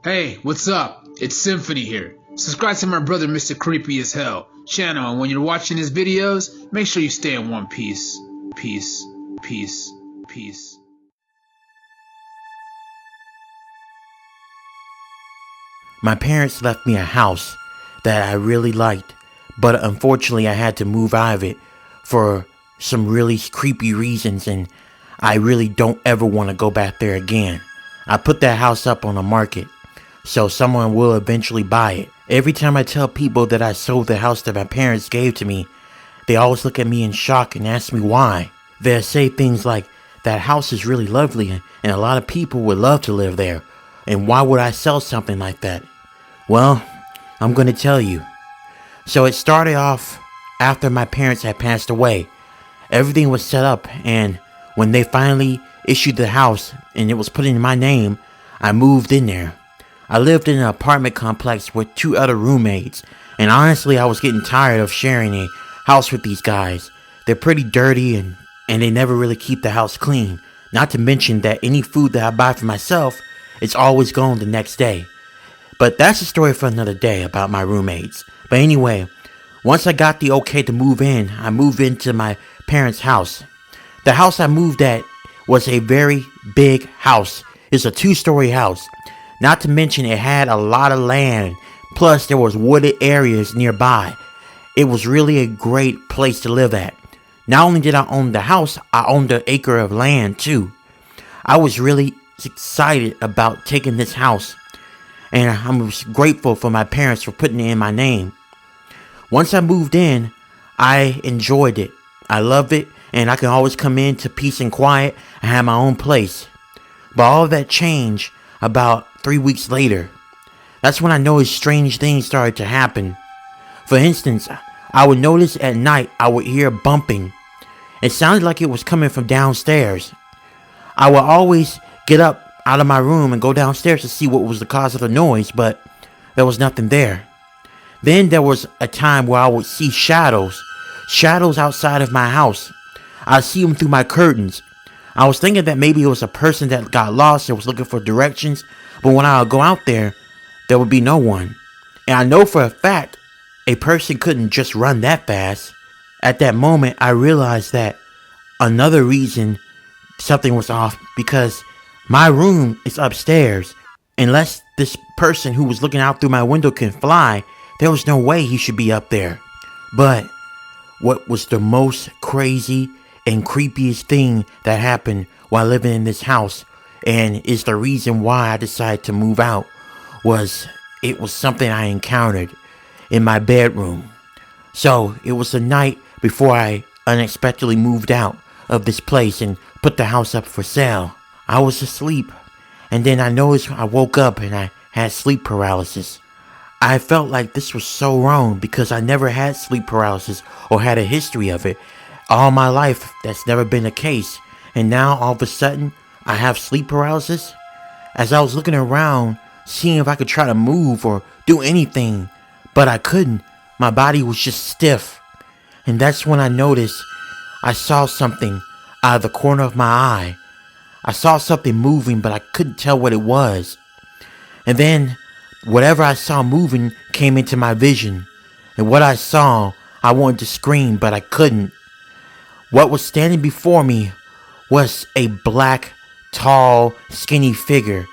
Hey, what's up? It's Symphony here. Subscribe to my brother Mr. Creepy as Hell channel, and when you're watching his videos, make sure you stay in one piece. Peace, peace, peace. My parents left me a house that I really liked, but unfortunately I had to move out of it for some really creepy reasons, and I really don't ever want to go back there again. I put that house up on the market, so someone will eventually buy it. Every time I tell people that I sold the house that my parents gave to me, they always look at me in shock and ask me why. They'll say things like, that house is really lovely and a lot of people would love to live there, and why would I sell something like that? Well, I'm going to tell you. So it started off after my parents had passed away. Everything was set up, and when they finally issued the house and it was put in my name, I moved in there. I lived in an apartment complex with 2 other roommates, and honestly I was getting tired of sharing a house with these guys. They're pretty dirty and they never really keep the house clean. Not to mention that any food that I buy for myself, it's always gone the next day. But that's a story for another day about my roommates. But anyway, once I got the okay to move in, I moved into my parents' house. The house I moved at was a very big house. It's a 2-story house. Not to mention it had a lot of land, plus there was wooded areas nearby. It was really a great place to live at. Not only did I own the house, I owned an acre of land too. I was really excited about taking this house, and I'm grateful for my parents for putting it in my name. Once I moved in, I enjoyed it. I loved it, and I can always come in to peace and quiet and have my own place. But all of that changed about 3 weeks later. That's when I noticed strange things started to happen. For instance, I would notice at night I would hear bumping. It sounded like it was coming from downstairs. I would always get up out of my room and go downstairs to see what was the cause of the noise, but there was nothing there. Then there was a time where I would see shadows outside of my house. I'd see them through my curtains. I was thinking that maybe it was a person that got lost and was looking for directions, but when I would go out there, there would be no one. And I know for a fact, a person couldn't just run that fast. At that moment, I realized that another reason something was off, because my room is upstairs. Unless this person who was looking out through my window can fly, there was no way he should be up there. But what was the most crazy and creepiest thing that happened while living in this house, and is the reason why I decided to move out, was it was something I encountered in my bedroom. So it was the night before I unexpectedly moved out of this place and put the house up for sale. I was asleep, and then I noticed I woke up and I had sleep paralysis. I felt like this was so wrong because I never had sleep paralysis or had a history of it. All my life, that's never been the case. And now, all of a sudden, I have sleep paralysis? As I was looking around, seeing if I could try to move or do anything, but I couldn't. My body was just stiff. And that's when I noticed I saw something out of the corner of my eye. I saw something moving, but I couldn't tell what it was. And then, whatever I saw moving came into my vision. And what I saw, I wanted to scream, but I couldn't. What was standing before me was a black, tall, skinny figure.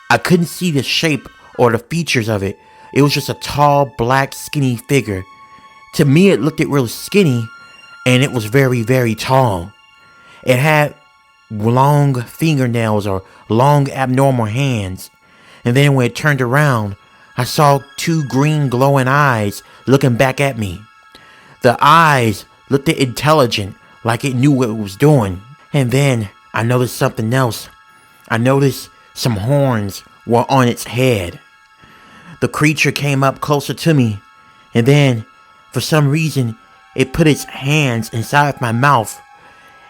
I couldn't see the shape or the features of it. It was just a tall, black, skinny figure. To me, it looked real skinny, and it was very, very tall. It had long fingernails or long abnormal hands. And then when it turned around, I saw 2 green glowing eyes looking back at me. The eyes looked intelligent, like it knew what it was doing. And then I noticed something else. I noticed some horns were on its head. The creature came up closer to me, and then for some reason it put its hands inside my mouth,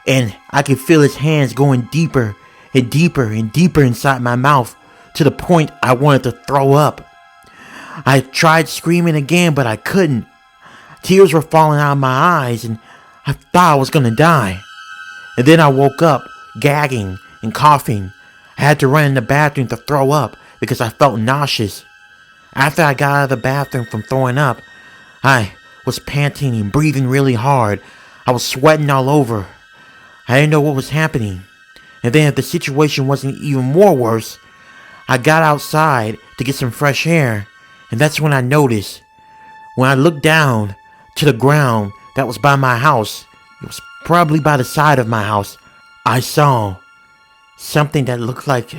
and I could feel its hands going deeper and deeper and deeper inside my mouth, to the point I wanted to throw up. I tried screaming again, but I couldn't. Tears were falling out of my eyes, and I thought I was gonna die. And then I woke up, gagging and coughing. I had to run in the bathroom to throw up. because I felt nauseous. After I got out of the bathroom from throwing up, I was panting and breathing really hard. I was sweating all over. I didn't know what was happening. And then if the situation wasn't even more worse, I got outside to get some fresh air, and that's when I noticed. When I looked down to the ground that was by my house, it was probably by the side of my house, I saw something that looked like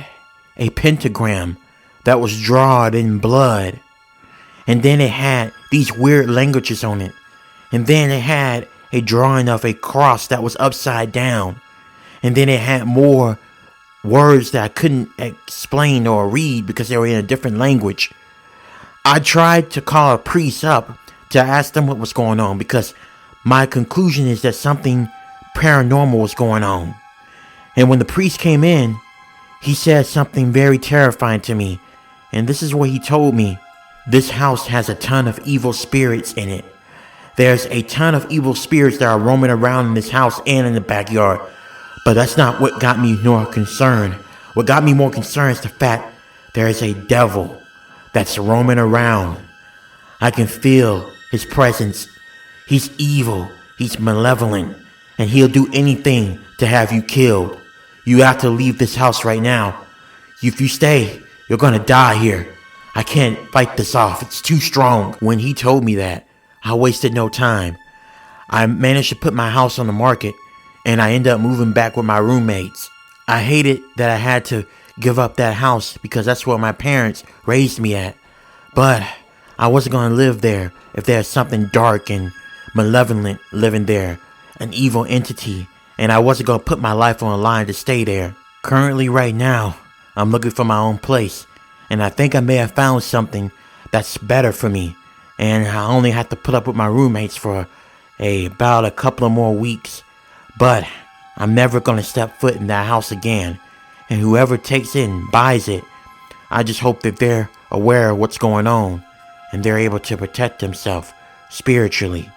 a pentagram that was drawn in blood. And then it had these weird languages on it. And then it had a drawing of a cross that was upside down. And then it had more words that I couldn't explain or read because they were in a different language. I tried to call a priest up to ask them what was going on, because my conclusion is that something paranormal was going on. And when the priest came in, he said something very terrifying to me. And this is what he told me. This house has a ton of evil spirits in it. There's a ton of evil spirits that are roaming around in this house and in the backyard. But that's not what got me more concerned. What got me more concerned is the fact there is a devil that's roaming around. I can feel his presence. He's evil. He's malevolent. And he'll do anything to have you killed. You have to leave this house right now. If you stay, you're gonna die here. I can't fight this off. It's too strong. When he told me that, I wasted no time. I managed to put my house on the market, and I ended up moving back with my roommates. I hated that I had to give up that house because that's where my parents raised me at. But I wasn't gonna live there if there's something dark and malevolent living there, an evil entity, and I wasn't gonna put my life on the line to stay there. Currently right now, I'm looking for my own place, and I think I may have found something that's better for me, and I only have to put up with my roommates for about a couple of more weeks. But I'm never gonna step foot in that house again, and whoever takes it and buys it, I just hope that they're aware of what's going on and they're able to protect themselves spiritually.